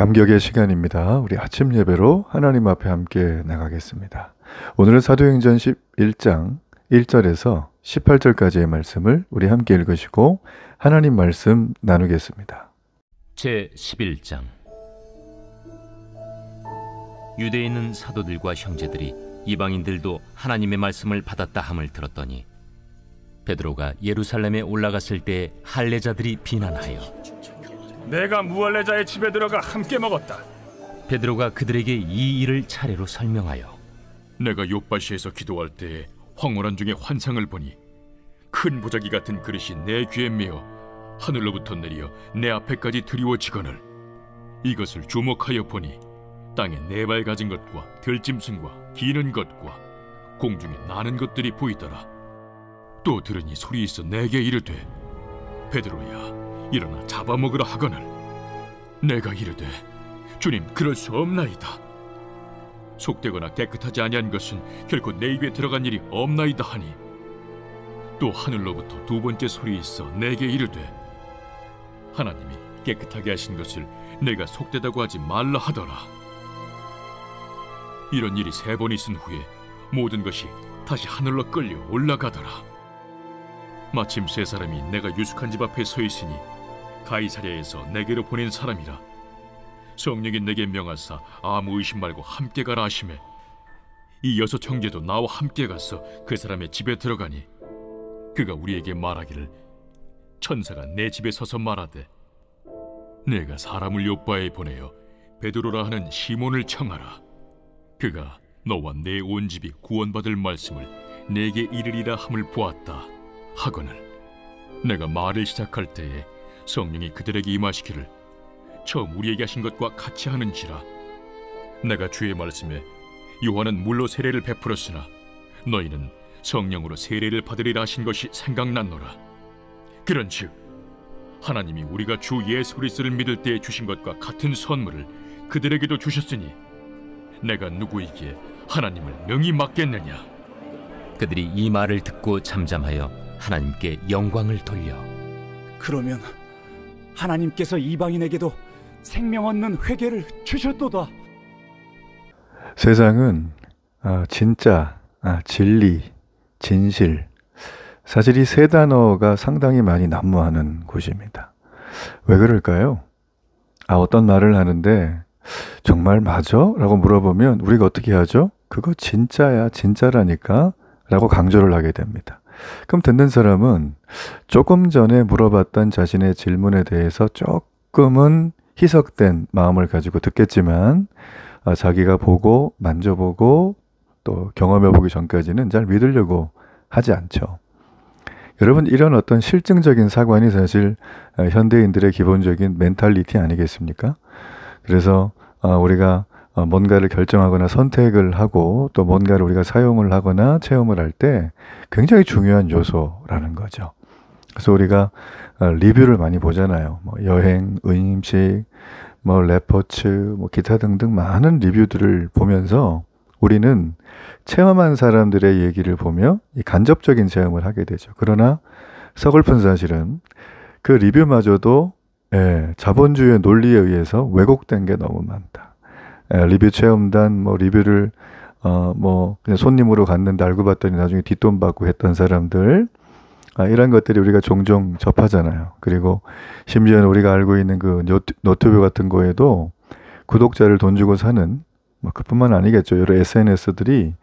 감격의 시간입니다. 우리 아침 예배로 하나님 앞에 함께 나가겠습니다. 오늘은 사도행전 11장 1절에서 18절까지의 말씀을 우리 함께 읽으시고 하나님 말씀 나누겠습니다. 제 11장. 유대에 있는 사도들과 형제들이 이방인들도 하나님의 말씀을 받았다 함을 들었더니 베드로가 예루살렘에 올라갔을 때 할례자들이 비난하여 내가 무할례자의 집에 들어가 함께 먹었다. 베드로가 그들에게 이 일을 차례로 설명하여 내가 욥바시에서 기도할 때에 황홀한 중에 환상을 보니 큰 보자기 같은 그릇이 내 귀에 메어 하늘로부터 내려 내 앞에까지 드리워지거늘 이것을 주목하여 보니 땅에 네 발 가진 것과 들짐승과 기는 것과 공중에 나는 것들이 보이더라. 또 들으니 소리 있어 내게 이르되 베드로야 일어나 잡아먹으라 하거늘 내가 이르되 주님 그럴 수 없나이다. 속되거나 깨끗하지 아니한 것은 결코 내 입에 들어간 일이 없나이다 하니 또 하늘로부터 두 번째 소리 있어 내게 이르되 하나님이 깨끗하게 하신 것을 내가 속되다고 하지 말라 하더라. 이런 일이 세 번 있은 후에 모든 것이 다시 하늘로 끌려 올라가더라. 마침 세 사람이 내가 유숙한 집 앞에 서 있으니 가이사랴에서 내게로 보낸 사람이라. 성령이 내게 명하사 아무 의심 말고 함께 가라 하시매 이 여섯 형제도 나와 함께 가서 그 사람의 집에 들어가니 그가 우리에게 말하기를 천사가 내 집에 서서 말하되 내가 사람을 요바에 보내어 베드로라 하는 시몬을 청하라. 그가 너와 내 온 집이 구원받을 말씀을 내게 이르리라 함을 보았다 하거늘 내가 말을 시작할 때에 성령이 그들에게 임하시기를 처음 우리에게 하신 것과 같이 하는지라. 내가 주의 말씀에 요한은 물로 세례를 베풀었으나 너희는 성령으로 세례를 받으리라 하신 것이 생각났노라. 그런즉 하나님이 우리가 주 예수 그리스도를 믿을 때에 주신 것과 같은 선물을 그들에게도 주셨으니 내가 누구이기에 하나님을 능히 맡겠느냐. 그들이 이 말을 듣고 잠잠하여 하나님께 영광을 돌려 그러면 하나님께서 이방인에게도 생명 얻는 회개를 주셨도다. 세상은 진짜, 진리, 진실, 사실 이 세 단어가 상당히 많이 난무하는 곳입니다. 왜 그럴까요? 어떤 말을 하는데 정말 맞아? 라고 물어보면 우리가 어떻게 하죠? 그거 진짜야, 진짜라니까 라고 강조를 하게 됩니다. 그럼 듣는 사람은 조금 전에 물어봤던 자신의 질문에 대해서 조금은 희석된 마음을 가지고 듣겠지만 자기가 보고 만져보고 또 경험해보기 전까지는 잘 믿으려고 하지 않죠. 여러분, 이런 어떤 실증적인 사관이 사실 현대인들의 기본적인 멘탈리티 아니겠습니까? 그래서 우리가 뭔가를 결정하거나 선택을 하고 또 뭔가를 우리가 사용을 하거나 체험을 할 때 굉장히 중요한 요소라는 거죠. 그래서 우리가 리뷰를 많이 보잖아요. 여행, 음식, 레포츠, 기타 등등 많은 리뷰들을 보면서 우리는 체험한 사람들의 얘기를 보며 이 간접적인 체험을 하게 되죠. 그러나 서글픈 사실은 그 리뷰마저도 자본주의의 논리에 의해서 왜곡된 게 너무 많다. 리뷰 체험단 리뷰를 그냥 손님으로 갔는데 알고 봤더니 나중에 뒷돈 받고 했던 사람들, 이런 것들이 우리가 종종 접하잖아요. 그리고 심지어는 우리가 알고 있는 그 노트북 같은 거에도 구독자를 돈 주고 사는 그뿐만 아니겠죠. 여러 SNS들이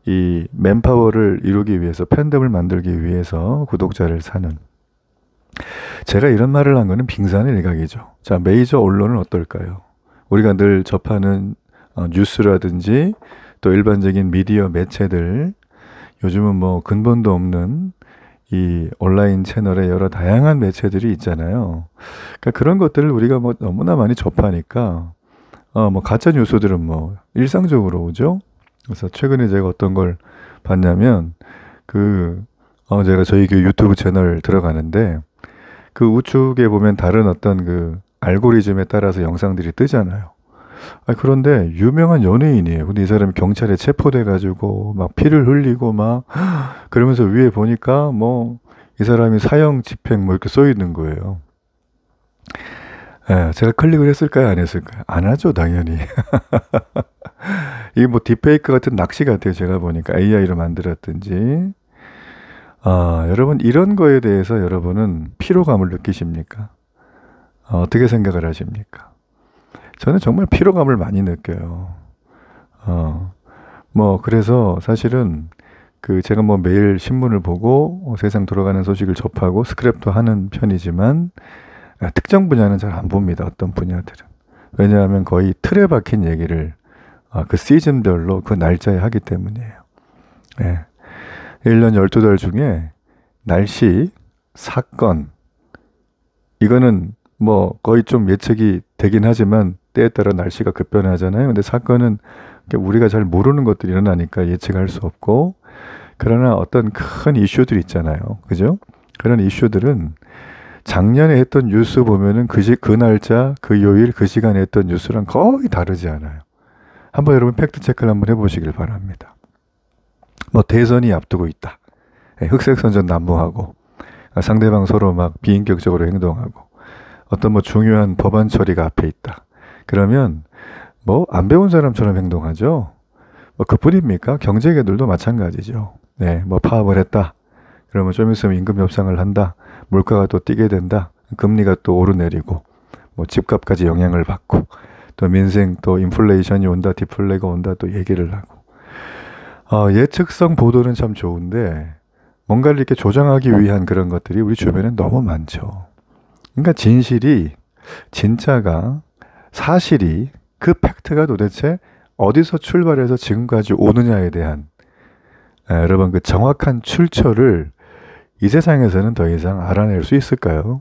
이 맨파워를 이루기 위해서, 팬덤을 만들기 위해서 구독자를 사는. 제가 이런 말을 한 거는 빙산의 일각이죠. 자, 메이저 언론은 어떨까요? 우리가 늘 접하는 뉴스라든지 또 일반적인 미디어 매체들, 요즘은 근본도 없는 이 온라인 채널에 여러 다양한 매체들이 있잖아요. 그러니까 그런 것들을 우리가 너무나 많이 접하니까 가짜 뉴스들은 일상적으로 오죠. 그래서 최근에 제가 어떤 걸 봤냐면 제가 저희 교회 유튜브 채널 들어가는데 그 우측에 보면 다른 어떤 그 알고리즘에 따라서 영상들이 뜨잖아요. 그런데 유명한 연예인이에요. 근데 이 사람이 경찰에 체포돼가지고 막 피를 흘리고 막 그러면서 위에 보니까 이 사람이 사형 집행 이렇게 써 있는 거예요. 예, 제가 클릭을 했을까요? 안 했을까요? 안 하죠, 당연히. 이게 뭐 딥페이크 같은 낚시 같아요. 제가 보니까 AI로 만들었든지. 여러분 이런 거에 대해서 여러분은 피로감을 느끼십니까? 어떻게 생각을 하십니까? 저는 정말 피로감을 많이 느껴요. 뭐 그래서 사실은 그 제가 뭐 매일 신문을 보고 세상 돌아가는 소식을 접하고 스크랩도 하는 편이지만 특정 분야는 잘 안 봅니다. 어떤 분야들은. 왜냐하면 거의 틀에 박힌 얘기를 그 시즌별로 그 날짜에 하기 때문이에요. 예. 1년 12달 중에 날씨, 사건, 이거는 뭐 거의 좀 예측이 되긴 하지만 때에 따라 날씨가 급변하잖아요. 근데 사건은 우리가 잘 모르는 것들이 일어나니까 예측할 수 없고, 그러나 어떤 큰 이슈들 있잖아요. 그죠? 그런 이슈들은 작년에 했던 뉴스 보면은 그 날짜, 그 요일, 그 시간에 했던 뉴스랑 거의 다르지 않아요. 한번 여러분 팩트 체크를 한번 해보시길 바랍니다. 뭐 대선이 앞두고 있다. 흑색선전 난무하고 상대방 서로 막 비인격적으로 행동하고 어떤 뭐 중요한 법안 처리가 앞에 있다. 그러면 뭐 안 배운 사람처럼 행동하죠. 뭐 그뿐입니까? 경제계들도 마찬가지죠. 네, 뭐 파업을 했다. 그러면 좀 있으면 임금 협상을 한다. 물가가 또 뛰게 된다. 금리가 또 오르내리고 뭐 집값까지 영향을 받고 또 민생 또 인플레이션이 온다, 디플레가 온다 또 얘기를 하고. 예측성 보도는 참 좋은데 뭔가를 이렇게 조장하기 위한 그런 것들이 우리 주변에 너무 많죠. 그러니까 진실이, 진짜가, 사실이, 그 팩트가 도대체 어디서 출발해서 지금까지 오느냐에 대한 여러분 그 정확한 출처를 이 세상에서는 더 이상 알아낼 수 있을까요?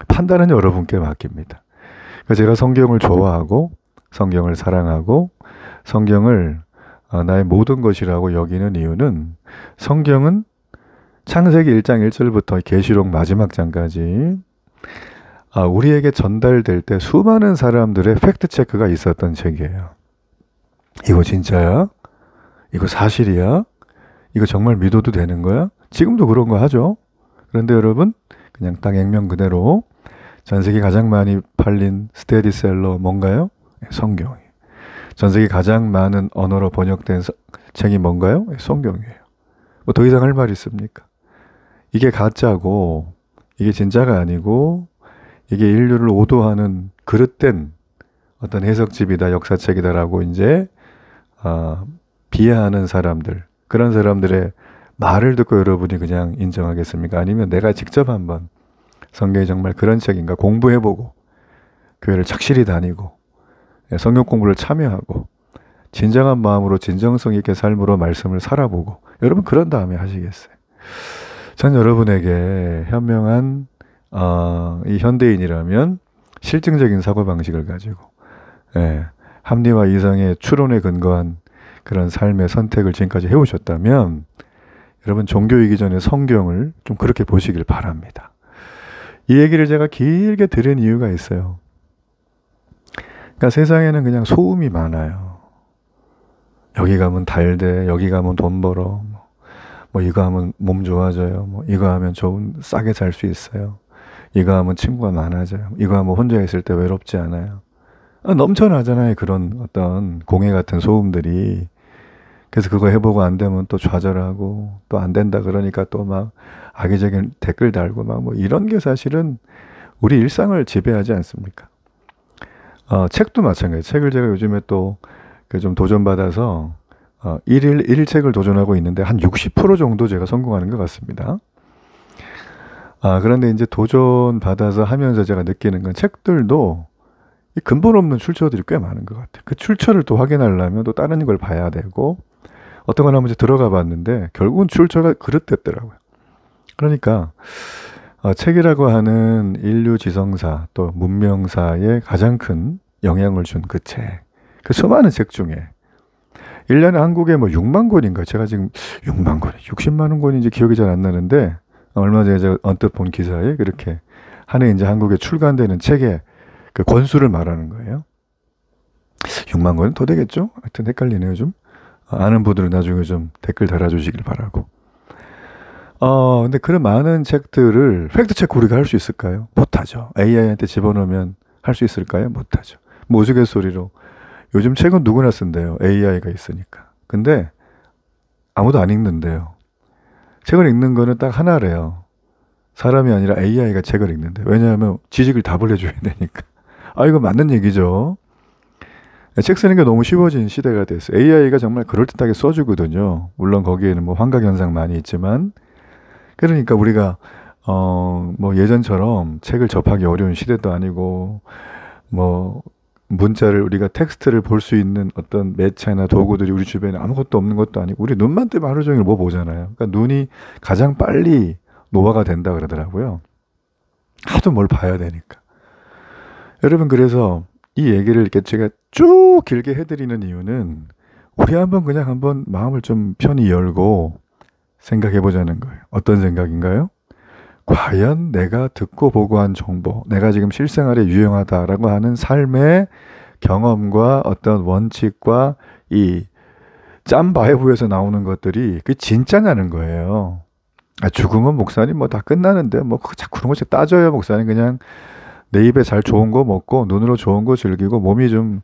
판단은 여러분께 맡깁니다. 제가 성경을 좋아하고 성경을 사랑하고 성경을 나의 모든 것이라고 여기는 이유는, 성경은 창세기 1장 1절부터 계시록 마지막 장까지 우리에게 전달될 때 수많은 사람들의 팩트체크가 있었던 책이에요. 이거 진짜야? 이거 사실이야? 이거 정말 믿어도 되는 거야? 지금도 그런 거 하죠. 그런데 여러분 그냥 딱 액면 그대로 전 세계 가장 많이 팔린 스테디셀러 뭔가요? 성경이에요. 전 세계 가장 많은 언어로 번역된 책이 뭔가요? 성경이에요. 뭐 더 이상 할 말 있습니까? 이게 가짜고 이게 진짜가 아니고 이게 인류를 오도하는 그릇된 어떤 해석집이다, 역사책이다라고 이제 비하하는 사람들, 그런 사람들의 말을 듣고 여러분이 그냥 인정하겠습니까? 아니면 내가 직접 한번 성경이 정말 그런 책인가 공부해보고 교회를 착실히 다니고 성경 공부를 참여하고 진정한 마음으로 진정성 있게 삶으로 말씀을 살아보고, 여러분 그런 다음에 하시겠어요? 전 여러분에게 현명한 이 현대인이라면 실증적인 사고방식을 가지고 합리와 이성의 추론에 근거한 그런 삶의 선택을 지금까지 해오셨다면 여러분 종교이기 전에 성경을 좀 그렇게 보시길 바랍니다. 이 얘기를 제가 길게 들은 이유가 있어요. 그러니까 세상에는 그냥 소음이 많아요. 여기 가면 달대, 여기 가면 돈 벌어, 뭐 이거 하면 몸 좋아져요, 뭐 이거 하면 싸게 살 수 있어요, 이거 하면 친구가 많아져요, 이거 하면 혼자 있을 때 외롭지 않아요. 넘쳐나잖아요, 그런 어떤 공해 같은 소음들이. 그래서 그거 해보고 안 되면 또 좌절하고, 또 안 된다 그러니까 또 막 악의적인 댓글 달고 막 뭐 이런 게 사실은 우리 일상을 지배하지 않습니까? 책도 마찬가지예요. 책을 제가 요즘에 또 좀 도전받아서 1일 1책을 도전하고 있는데 한 60% 정도 제가 성공하는 것 같습니다. 그런데 이제 도전받아서 하면서 제가 느끼는 건 책들도 이 근본 없는 출처들이 꽤 많은 것 같아요. 그 출처를 또 확인하려면 또 다른 걸 봐야 되고, 어떤 걸 한번 들어가 봤는데 결국은 출처가 그릇됐더라고요. 그러니까 책이라고 하는 인류 지성사 또 문명사에 가장 큰 영향을 준 그 책, 그 수많은 책 중에 1년에 한국에 뭐 6만 권인가, 제가 지금 6만 권, 60만 원 권인지 기억이 잘 안 나는데 얼마 전에 제가 언뜻 본 기사에 그렇게 한 해 이제 한국에 출간되는 책의 그 권수를 말하는 거예요. 6만 권은 더 되겠죠? 하여튼 헷갈리네요, 좀. 아는 분들은 나중에 좀 댓글 달아주시길 바라고. 근데 그런 많은 책들을 팩트체크 우리가 할 수 있을까요? 못하죠. AI한테 집어넣으면 할 수 있을까요? 못하죠. 뭐 우스갯소리로 요즘 책은 누구나 쓴대요. AI가 있으니까. 근데 아무도 안 읽는데요. 책을 읽는 거는 딱 하나래요. 사람이 아니라 AI가 책을 읽는데. 왜냐하면 지식을 답을 해줘야 되니까. 아, 이거 맞는 얘기죠. 책 쓰는 게 너무 쉬워진 시대가 됐어요. AI가 정말 그럴듯하게 써주거든요. 물론 거기에는 뭐 환각현상 많이 있지만. 그러니까 우리가 뭐 예전처럼 책을 접하기 어려운 시대도 아니고, 뭐 문자를 우리가 텍스트를 볼 수 있는 어떤 매체나 도구들이 우리 주변에 아무것도 없는 것도 아니고, 우리 눈만 뜨면 하루 종일 뭐 보잖아요. 그러니까 눈이 가장 빨리 노화가 된다 그러더라고요. 하도 뭘 봐야 되니까. 여러분, 그래서 이 얘기를 이렇게 제가 쭉 길게 해드리는 이유는 우리 그냥 한번 마음을 좀 편히 열고 생각해 보자는 거예요. 어떤 생각인가요? 과연 내가 듣고 보고 한 정보, 내가 지금 실생활에 유용하다라고 하는 삶의 경험과 어떤 원칙과 이 짬바이브에서 나오는 것들이 그 진짜냐는 거예요. 아, 죽으면 목사님 뭐 다 끝나는데 뭐 자꾸 그런 거 따져요. 목사님 그냥 내 입에 잘 좋은 거 먹고 눈으로 좋은 거 즐기고 몸이 좀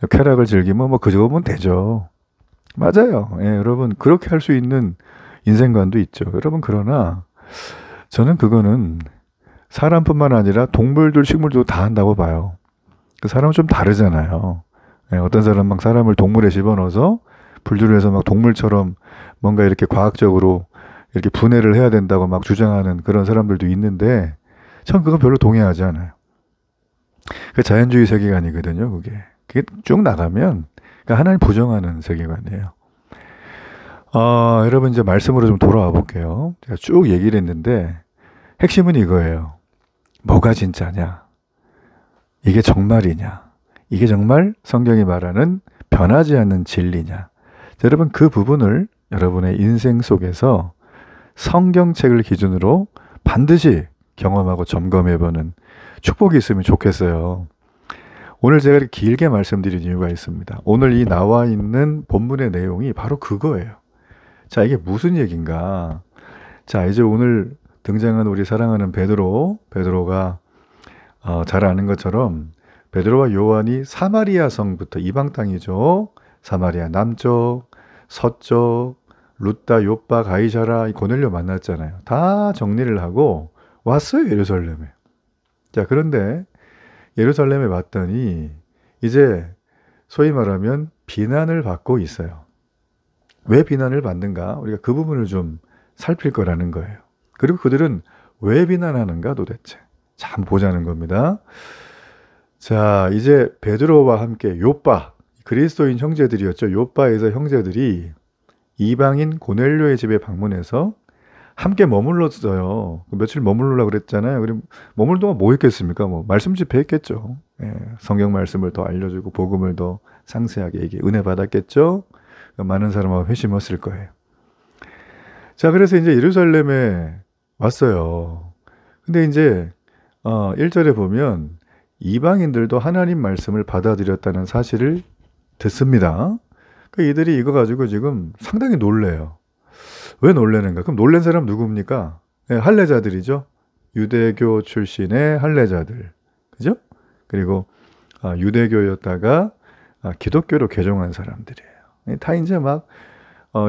쾌락을 즐기면 뭐 그 정도면 되죠. 맞아요. 예, 여러분 그렇게 할 수 있는 인생관도 있죠. 여러분, 그러나 저는 그거는 사람뿐만 아니라 동물들, 식물도 다 한다고 봐요. 그 사람은 좀 다르잖아요. 예, 어떤 사람은 막 사람을 동물에 집어넣어서 분류를 해서 막 동물처럼 뭔가 이렇게 과학적으로 이렇게 분해를 해야 된다고 막 주장하는 그런 사람들도 있는데, 전 그건 별로 동의하지 않아요. 그 자연주의 세계관이거든요, 그게. 그게 쭉 나가면 하나님 부정하는 세계관이에요. 여러분, 이제 말씀으로 좀 돌아와 볼게요. 제가 쭉 얘기를 했는데, 핵심은 이거예요. 뭐가 진짜냐? 이게 정말이냐? 이게 정말 성경이 말하는 변하지 않는 진리냐? 자, 여러분, 그 부분을 여러분의 인생 속에서 성경책을 기준으로 반드시 경험하고 점검해보는 축복이 있으면 좋겠어요. 오늘 제가 이렇게 길게 말씀드린 이유가 있습니다. 오늘 이 나와 있는 본문의 내용이 바로 그거예요. 자, 이게 무슨 얘기인가? 자, 이제 오늘 등장한 우리 사랑하는 베드로가 잘 아는 것처럼 베드로와 요한이 사마리아 성부터, 이방 땅이죠. 사마리아 남쪽, 서쪽, 루다, 요빠, 가이사라, 고넬료 만났잖아요. 다 정리를 하고 왔어요, 예루살렘에. 자, 그런데 예루살렘에 왔더니 이제 소위 말하면 비난을 받고 있어요. 왜 비난을 받는가? 우리가 그 부분을 좀 살필 거라는 거예요. 그리고 그들은 왜 비난하는가 도대체? 참 보자는 겁니다. 자, 이제 베드로와 함께 요빠, 그리스도인 형제들이었죠. 요빠에서 형제들이 이방인 고넬료의 집에 방문해서 함께 머물렀어요. 며칠 머물러라고 그랬잖아요. 그럼 머물 동안 뭐 했겠습니까? 뭐 말씀 집회했겠죠. 예, 성경 말씀을 더 알려주고 복음을 더 상세하게 은혜 받았겠죠. 많은 사람하고 회심했을 거예요. 자, 그래서 이제 예루살렘에 왔어요. 근데 이제 1절에 보면 이방인들도 하나님 말씀을 받아들였다는 사실을 듣습니다. 이들이 이거 가지고 지금 상당히 놀래요. 왜 놀래는가? 그럼 놀란 사람 누굽니까? 네, 할례자들이죠. 유대교 출신의 할례자들. 그죠? 그리고 유대교였다가 기독교로 개종한 사람들이에요. 다 이제 막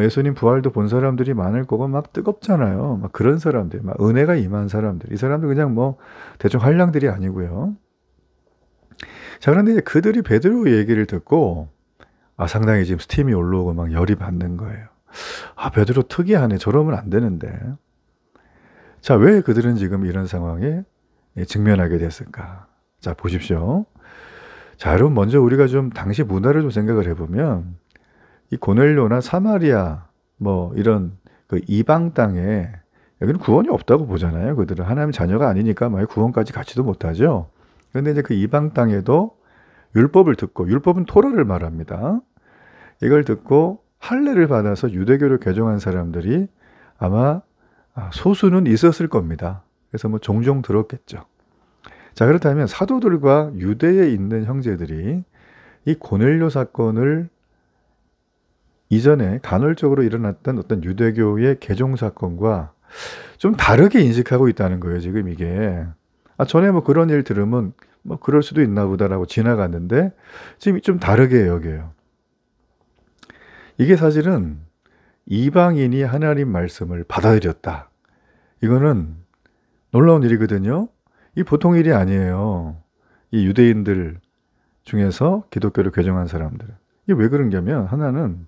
예수님 부활도 본 사람들이 많을 거고 막 뜨겁잖아요. 막 그런 사람들, 막 은혜가 임한 사람들. 이 사람들 그냥 뭐 대충 한량들이 아니고요. 자, 그런데 이제 그들이 베드로 얘기를 듣고 상당히 지금 스팀이 올라오고 막 열이 받는 거예요. 베드로 특이하네. 저러면 안 되는데. 자, 왜 그들은 지금 이런 상황에 직면하게 됐을까? 자, 보십시오. 자, 여러분, 먼저 우리가 좀 당시 문화를 좀 생각을 해보면 이 고넬료나 사마리아 뭐 이런 그 이방 땅에 여기는 구원이 없다고 보잖아요. 그들은 하나님 자녀가 아니니까 막 구원까지 갖지도 못하죠. 그런데 이제 그 이방 땅에도 율법을 듣고, 율법은 토라를 말합니다. 이걸 듣고 할례를 받아서 유대교를 개종한 사람들이 아마 소수는 있었을 겁니다. 그래서 뭐 종종 들었겠죠. 자, 그렇다면 사도들과 유대에 있는 형제들이 이 고넬료 사건을 이전에 간헐적으로 일어났던 어떤 유대교의 개종 사건과 좀 다르게 인식하고 있다는 거예요, 지금 이게. 전에 뭐 그런 일 들으면 뭐 그럴 수도 있나 보다라고 지나갔는데 지금 좀 다르게 여겨요. 이게 사실은 이방인이 하나님 말씀을 받아들였다. 이거는 놀라운 일이거든요. 이 보통 일이 아니에요. 이 유대인들 중에서 기독교를 개종한 사람들은. 이게 왜 그런가면 하나는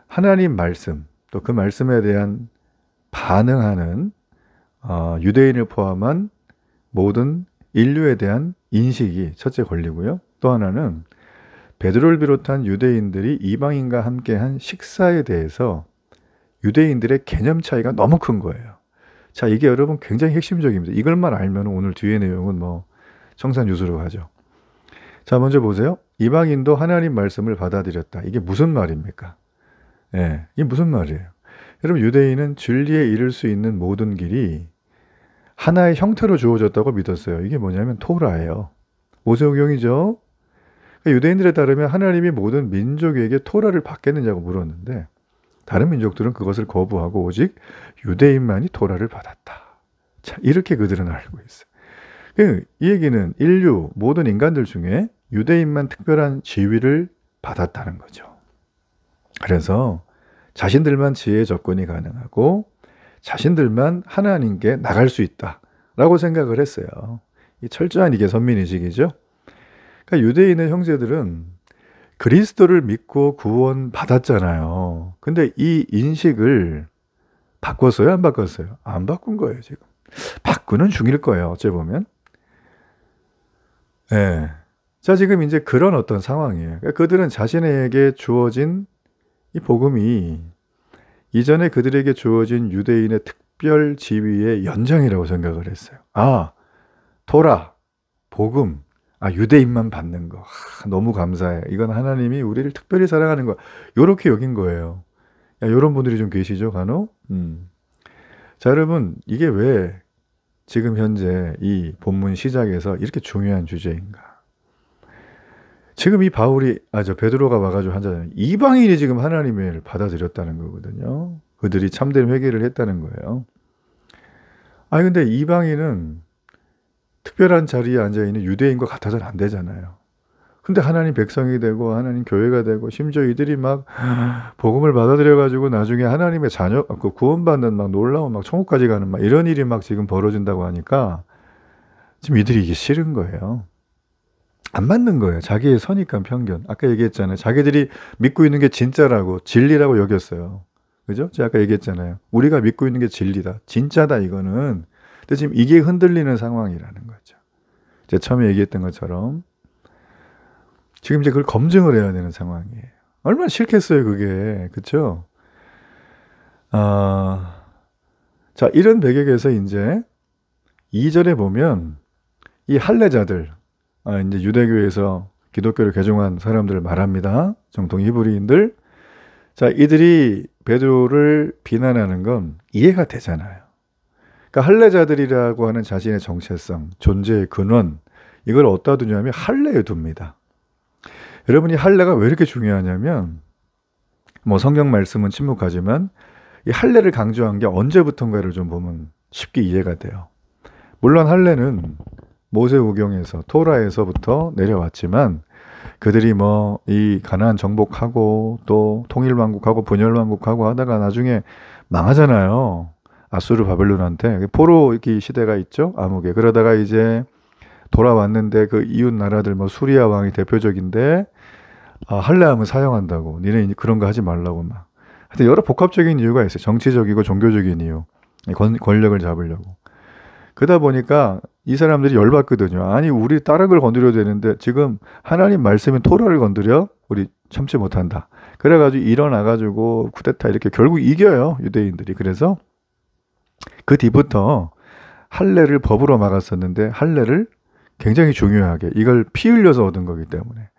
하나님 말씀 또 그 말씀에 대한 반응하는 유대인을 포함한 모든 인류에 대한 인식이 첫째 걸리고요. 또 하나는 베드로를 비롯한 유대인들이 이방인과 함께한 식사에 대해서 유대인들의 개념 차이가 너무 큰 거예요. 자, 이게 여러분 굉장히 핵심적입니다. 이걸만 알면 오늘 뒤의 내용은 뭐 청산유수로 하죠. 자, 먼저 보세요. 이방인도 하나님 말씀을 받아들였다. 이게 무슨 말입니까? 예, 이게 무슨 말이에요? 여러분, 유대인은 진리에 이를 수 있는 모든 길이 하나의 형태로 주어졌다고 믿었어요. 이게 뭐냐면 토라예요. 모세오경이죠. 그러니까 유대인들에 따르면 하나님이 모든 민족에게 토라를 받겠느냐고 물었는데 다른 민족들은 그것을 거부하고 오직 유대인만이 토라를 받았다. 자, 이렇게 그들은 알고 있어요. 이 얘기는 인류 모든 인간들 중에 유대인만 특별한 지위를 받았다는 거죠. 그래서 자신들만 지혜의 접근이 가능하고 자신들만 하나님께 나갈 수 있다라고 생각을 했어요. 이 철저한 이게 선민의식이죠. 그러니까 유대인의 형제들은 그리스도를 믿고 구원 받았잖아요. 근데 이 인식을 바꿨어요? 안 바꿨어요? 안 바꾼 거예요, 지금. 바꾸는 중일 거예요, 어째 보면. 예. 자, 지금 이제 그런 어떤 상황이에요. 그러니까 그들은 자신에게 주어진 이 복음이 이전에 그들에게 주어진 유대인의 특별 지위의 연장이라고 생각을 했어요. 아, 토라, 복음, 유대인만 받는 거. 너무 감사해. 이건 하나님이 우리를 특별히 사랑하는 거. 요렇게 여긴 거예요. 요런 분들이 좀 계시죠, 간혹? 자, 여러분, 이게 왜 지금 현재 이 본문 시작에서 이렇게 중요한 주제인가? 지금 이 바울이, 베드로가 와가지고 한자잖아요. 이방인이 지금 하나님을 받아들였다는 거거든요. 그들이 참된 회개를 했다는 거예요. 근데 이방인은 특별한 자리에 앉아있는 유대인과 같아서는 안 되잖아요. 근데 하나님 백성이 되고 하나님 교회가 되고 심지어 이들이 막 복음을 받아들여가지고 나중에 하나님의 자녀, 그 구원받는 막 놀라운 막 천국까지 가는 막 이런 일이 막 지금 벌어진다고 하니까 지금 이들이 이게 싫은 거예요. 안 맞는 거예요. 자기의 선입관 편견. 아까 얘기했잖아요. 자기들이 믿고 있는 게 진짜라고 진리라고 여겼어요. 그죠? 제가 아까 얘기했잖아요. 우리가 믿고 있는 게 진리다. 진짜다 이거는. 근데 지금 이게 흔들리는 상황이라는 거죠. 제가 처음에 얘기했던 것처럼 지금 이제 그걸 검증을 해야 되는 상황이에요. 얼마나 싫겠어요, 그게. 그렇죠? 자, 이런 배경에서 이제 2절에 보면 이 할례자들, 이제 유대교에서 기독교를 개종한 사람들을 말합니다. 정통 히브리인들. 자, 이들이 베드로를 비난하는 건 이해가 되잖아요. 그러니까 할례자들이라고 하는 자신의 정체성, 존재의 근원, 이걸 어디다 두냐면 할례에 둡니다. 여러분이 할례가 왜 이렇게 중요하냐면 뭐 성경 말씀은 침묵하지만 이 할례를 강조한 게 언제부턴가를 좀 보면 쉽게 이해가 돼요. 물론 할례는 모세오경에서 토라에서부터 내려왔지만 그들이 뭐 이 가나안 정복하고 또 통일왕국하고 분열왕국하고 하다가 나중에 망하잖아요. 아수르 바벨론한테 포로 이 시대가 있죠. 암흑에. 그러다가 이제 돌아왔는데 그 이웃 나라들 뭐 수리아 왕이 대표적인데 할례하면 사형한다고. 니네 그런 거 하지 말라고 막. 하여튼 여러 복합적인 이유가 있어요. 정치적이고 종교적인 이유. 권력을 잡으려고. 그러다 보니까 이 사람들이 열받거든요. 아니 우리 다른 걸 건드려야 되는데 지금 하나님 말씀인 토라를 건드려? 우리 참지 못한다. 그래가지고 일어나가지고 쿠데타 이렇게 결국 이겨요. 유대인들이. 그래서 그 뒤부터 할례를 법으로 막았었는데 할례를 굉장히 중요하게 이걸 피 흘려서 얻은 거기 때문에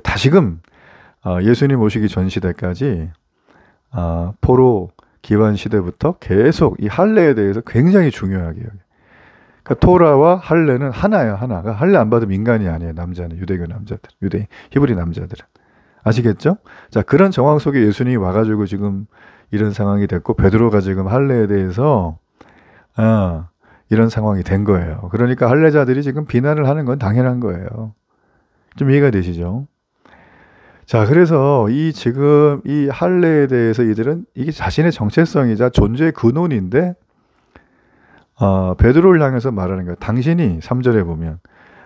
다시금 예수님 오시기 전 시대까지 포로 기환 시대부터 계속 이 할례에 대해서 굉장히 중요하게 여겨요. 그러니까 토라와 할례는 하나야, 하나가. 할례 안 받으면 인간이 아니에요. 남자는. 유대교 남자들. 유대인, 히브리 남자들은. 아시겠죠? 자, 그런 정황 속에 예수님이 와가지고 지금 이런 상황이 됐고 베드로가 지금 할례에 대해서 이런 상황이 된 거예요. 그러니까 할례자들이 지금 비난을 하는 건 당연한 거예요. 좀 이해가 되시죠? 자, 그래서 지금 이 할례에 대해서 이들은 이게 자신의 정체성이자 존재의 근원인데, 베드로를 향해서 말하는 거예요. 당신이 3절에 보면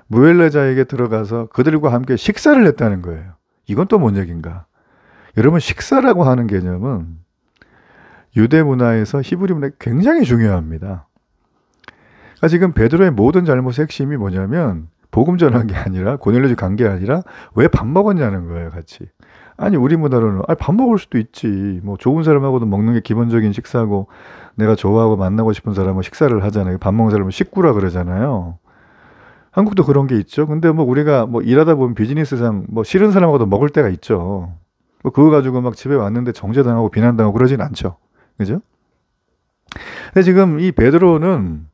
무할례자에게 들어가서 그들과 함께 식사를 했다는 거예요. 이건 또 뭔 얘기인가? 여러분, 식사라고 하는 개념은 유대 문화에서 히브리 문화에 굉장히 중요합니다. 그러니까 지금 베드로의 모든 잘못의 핵심이 뭐냐면 복음 전한 게 아니라, 고넬료지 간 게 아니라 왜 밥 먹었냐는 거예요, 같이. 아니, 우리 문화로는 밥 먹을 수도 있지. 뭐 좋은 사람하고도 먹는 게 기본적인 식사고, 내가 좋아하고 만나고 싶은 사람은 식사를 하잖아요. 밥 먹는 사람은 식구라 그러잖아요. 한국도 그런 게 있죠. 근데 뭐 우리가 뭐 일하다 보면 비즈니스상 뭐 싫은 사람하고도 먹을 때가 있죠. 뭐 그거 가지고 막 집에 왔는데 정죄당하고 비난당하고 그러진 않죠. 그죠? 근데 지금 이 베드로는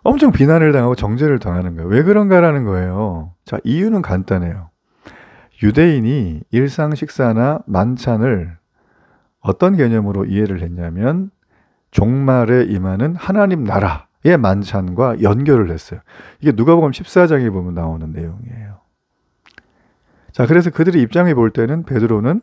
엄청 비난을 당하고 정죄를 당하는 거예요. 왜 그런가라는 거예요. 자, 이유는 간단해요. 유대인이 일상 식사나 만찬을 어떤 개념으로 이해를 했냐면 종말에 임하는 하나님 나라의 만찬과 연결을 했어요. 이게 누가복음 14장에 보면 나오는 내용이에요. 자, 그래서 그들의 입장에 볼 때는 베드로는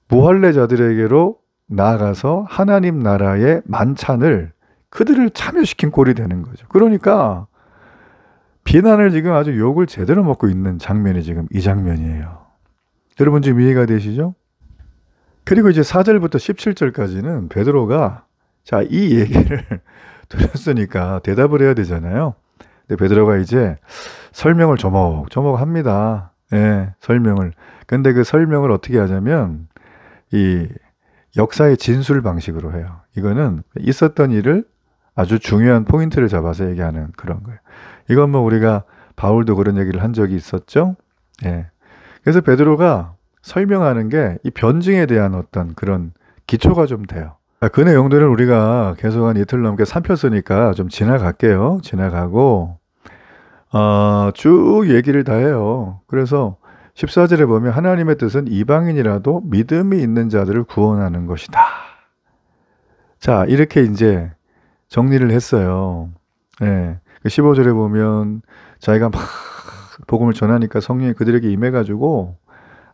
무할례자들에게로 나아가서 하나님 나라의 만찬을 그들을 참여시킨 꼴이 되는 거죠. 그러니까 비난을 지금 아주 욕을 제대로 먹고 있는 장면이 지금 이 장면이에요. 여러분 지금 이해가 되시죠? 그리고 이제 4절부터 17절까지는 베드로가 자, 이 얘기를 들었으니까 대답을 해야 되잖아요. 근데 베드로가 이제 설명을 조목조목 합니다. 예, 설명을. 근데 그 설명을 어떻게 하냐면 이 역사의 진술 방식으로 해요. 이거는 있었던 일을 아주 중요한 포인트를 잡아서 얘기하는 그런 거예요. 이건 뭐 우리가 바울도 그런 얘기를 한 적이 있었죠. 예. 그래서 베드로가 설명하는 게 이 변증에 대한 어떤 그런 기초가 좀 돼요. 그 내용들은 우리가 계속 한 이틀 넘게 살폈으니까 좀 지나갈게요. 지나가고 쭉 얘기를 다 해요. 그래서 14절에 보면 하나님의 뜻은 이방인이라도 믿음이 있는 자들을 구원하는 것이다. 자, 이렇게 이제 정리를 했어요. 예. 15절에 보면 자기가 막 복음을 전하니까 성령이 그들에게 임해가지고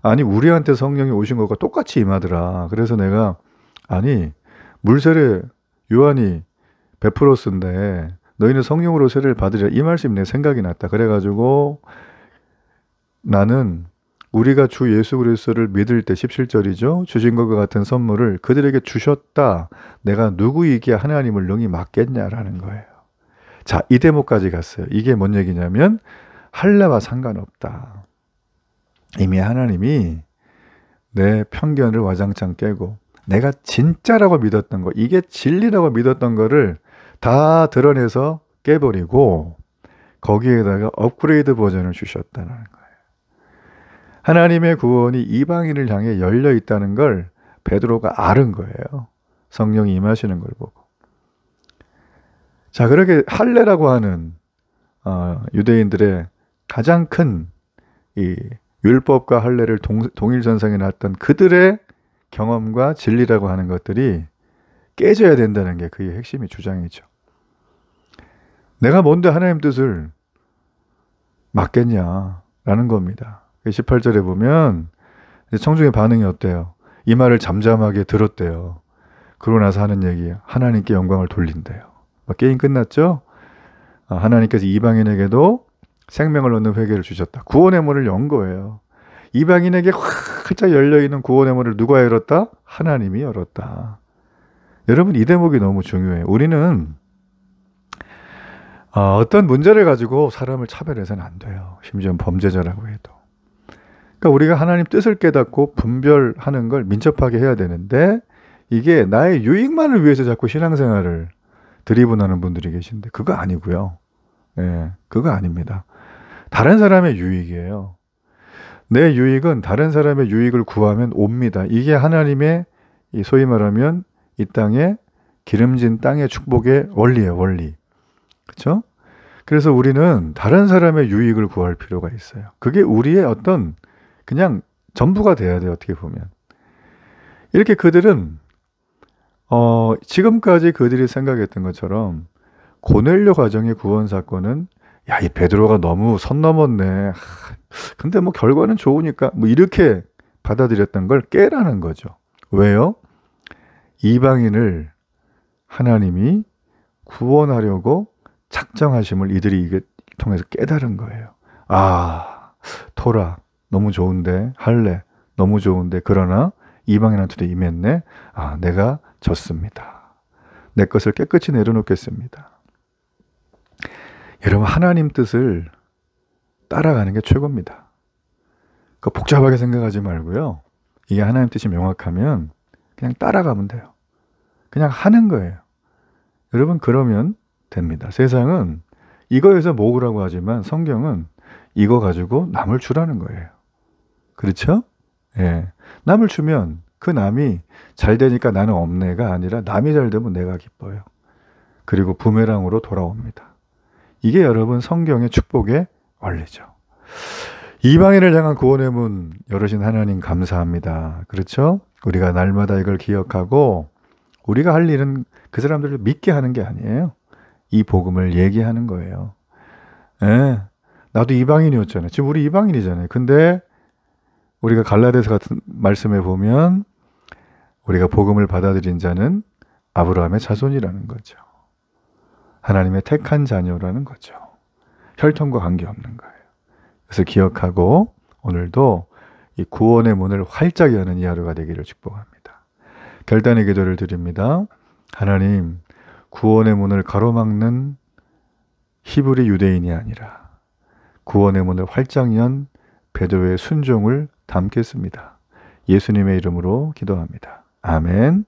아니 우리한테 성령이 오신 것과 똑같이 임하더라. 그래서 내가 아니 물세례 요한이 베풀었는데 너희는 성령으로 세례를 받으리라 이 말씀이 내 생각이 났다. 그래가지고 나는 우리가 주 예수 그리스도를 믿을 때 17절이죠. 주신 것과 같은 선물을 그들에게 주셨다. 내가 누구이기에 하나님을 능히 맡겠냐라는 거예요. 자, 이 대목까지 갔어요. 이게 뭔 얘기냐면 할례와 상관없다. 이미 하나님이 내 편견을 와장창 깨고 내가 진짜라고 믿었던 거, 이게 진리라고 믿었던 거를 다 드러내서 깨버리고 거기에다가 업그레이드 버전을 주셨다는 거예요. 하나님의 구원이 이방인을 향해 열려 있다는 걸 베드로가 알은 거예요. 성령이 임하시는 걸 보고. 자, 그렇게 할례라고 하는 유대인들의 가장 큰 이 율법과 할례를 동일선상에 놨던 그들의 경험과 진리라고 하는 것들이 깨져야 된다는 게 그의 핵심이 주장이죠. 내가 뭔데 하나님 뜻을 맡겠냐라는 겁니다. 18절에 보면 청중의 반응이 어때요? 이 말을 잠잠하게 들었대요. 그러고 나서 하는 얘기, 하나님께 영광을 돌린대요. 게임 끝났죠? 하나님께서 이방인에게도 생명을 얻는 회개를 주셨다. 구원의 문을 연 거예요. 이방인에게 활짝 열려있는 구원의 문을 누가 열었다? 하나님이 열었다. 여러분 이 대목이 너무 중요해요. 우리는 어떤 문제를 가지고 사람을 차별해서는 안 돼요. 심지어 범죄자라고 해도. 그러니까 우리가 하나님 뜻을 깨닫고 분별하는 걸 민첩하게 해야 되는데 이게 나의 유익만을 위해서 자꾸 신앙생활을 드리븐하는 분들이 계신데 그거 아니고요. 예, 그거 아닙니다. 다른 사람의 유익이에요. 내 유익은 다른 사람의 유익을 구하면 옵니다. 이게 하나님의 소위 말하면 이 땅에 기름진 땅의 축복의 원리예요. 원리. 그렇죠? 그래서 우리는 다른 사람의 유익을 구할 필요가 있어요. 그게 우리의 어떤 그냥 전부가 돼야 돼요. 어떻게 보면. 이렇게 그들은 지금까지 그들이 생각했던 것처럼 고넬료 가정의 구원 사건은 야, 이 베드로가 너무 선 넘었네. 근데 뭐 결과는 좋으니까 뭐 이렇게 받아들였던 걸 깨라는 거죠. 왜요? 이방인을 하나님이 구원하려고 작정하심을 이들이 이게 통해서 깨달은 거예요. 아, 토라 너무 좋은데, 할례 너무 좋은데, 그러나 이방인한테도 임했네. 아, 내가 졌습니다. 내 것을 깨끗이 내려놓겠습니다. 여러분, 하나님 뜻을 따라가는 게 최고입니다. 그 복잡하게 생각하지 말고요. 이게 하나님 뜻이 명확하면 그냥 따라가면 돼요. 그냥 하는 거예요. 여러분, 그러면 됩니다. 세상은 이거에서 모으라고 하지만 성경은 이거 가지고 남을 주라는 거예요. 그렇죠? 예. 남을 주면 그 남이 잘 되니까 나는 없네가 아니라 남이 잘 되면 내가 기뻐요. 그리고 부메랑으로 돌아옵니다. 이게 여러분 성경의 축복의 원리죠. 이방인을 향한 구원의 문 열으신 하나님 감사합니다. 그렇죠? 우리가 날마다 이걸 기억하고 우리가 할 일은 그 사람들을 믿게 하는 게 아니에요. 이 복음을 얘기하는 거예요. 예. 나도 이방인이었잖아요. 지금 우리 이방인이잖아요. 근데 우리가 갈라디아서 같은 말씀에 보면 우리가 복음을 받아들인 자는 아브라함의 자손이라는 거죠. 하나님의 택한 자녀라는 거죠. 혈통과 관계없는 거예요. 그래서 기억하고 오늘도 이 구원의 문을 활짝 여는 이 하루가 되기를 축복합니다. 결단의 기도를 드립니다. 하나님, 구원의 문을 가로막는 히브리 유대인이 아니라 구원의 문을 활짝 연 베드로의 순종을 담겠습니다. 예수님의 이름으로 기도합니다. 아멘.